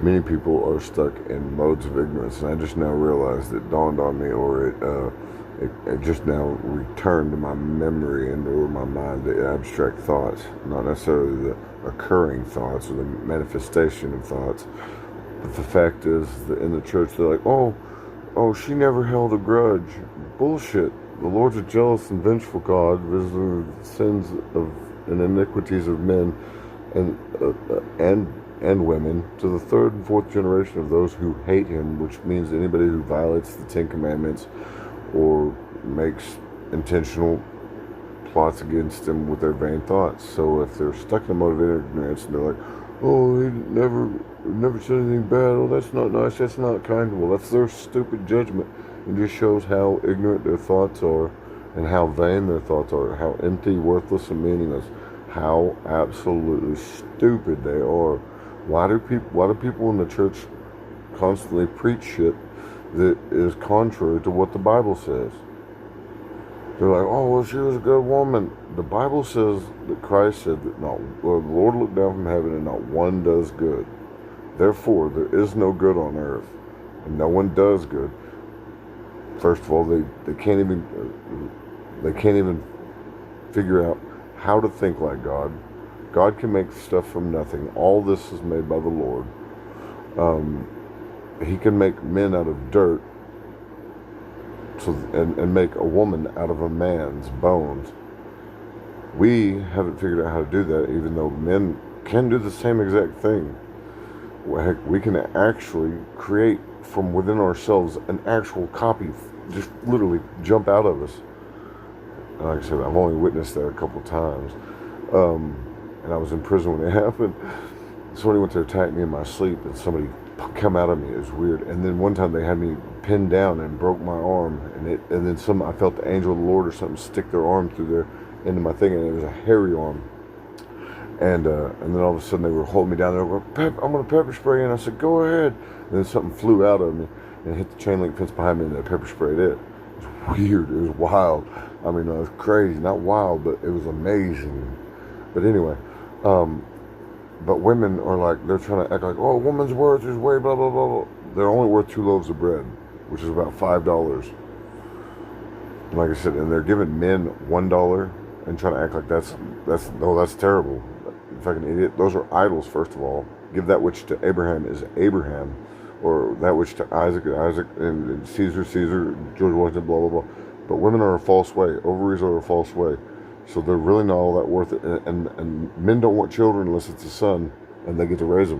Many people are stuck in modes of ignorance, and I just now realized it dawned on me, or it just now returned to my memory and or my mind the abstract thoughts, not necessarily the occurring thoughts or the manifestation of thoughts. But the fact is that in the church they're like, oh, she never held a grudge. Bullshit. The Lord's a jealous and vengeful God, visiting the sins of and iniquities of men and and women to the third and fourth generation of those who hate Him, which means anybody who violates the Ten Commandments or makes intentional plots against Him with their vain thoughts. So if they're stuck in a mode of ignorance and they're like, oh, he never said anything bad. Oh, that's not nice. That's not kind. Well, that's their stupid judgment. It just shows how ignorant their thoughts are and how vain their thoughts are, how empty, worthless, and meaningless, how absolutely stupid they are. Why do people in the church constantly preach shit that is contrary to what the Bible says? They're like, oh, well, she was a good woman. The Bible says that Christ said that the Lord looked down from heaven and not one does good. Therefore, there is no good on earth, and no one does good. First of all, they can't even figure out how to think like God. God can make stuff from nothing. All this is made by the Lord. He can make men out of dirt, and make a woman out of a man's bones. We haven't figured out how to do that, even though men can do the same exact thing. Heck, we can actually create from within ourselves an actual copy, just literally jump out of us. And like I said, I've only witnessed that a couple times. And I was in prison when it happened. Somebody went to attack me in my sleep, and somebody come out of me. It was weird. And then one time they had me pinned down and broke my arm, and then I felt the angel of the Lord or something stick their arm through there into my thing, and it was a hairy arm. And then all of a sudden they were holding me down there. I'm gonna pepper spray, and I said, go ahead. And then something flew out of me and hit the chain link fence behind me, and they pepper sprayed it. It was weird. It was wild. I mean, it was crazy. Not wild, but it was amazing. But anyway, but women are like, they're trying to act like, oh, a woman's worth is way blah, blah, blah, blah. They're only worth 2 loaves of bread, which is about $5. And like I said, and they're giving men $1 and trying to act like that's terrible. You fucking idiot. Those are idols, first of all. Give that which to Abraham is Abraham, or that which to Isaac, and Caesar, George Washington, blah, blah, blah. But women are a false way. Ovaries are a false way. So they're really not all that worth it. And men don't want children unless it's a son, and they get to raise them.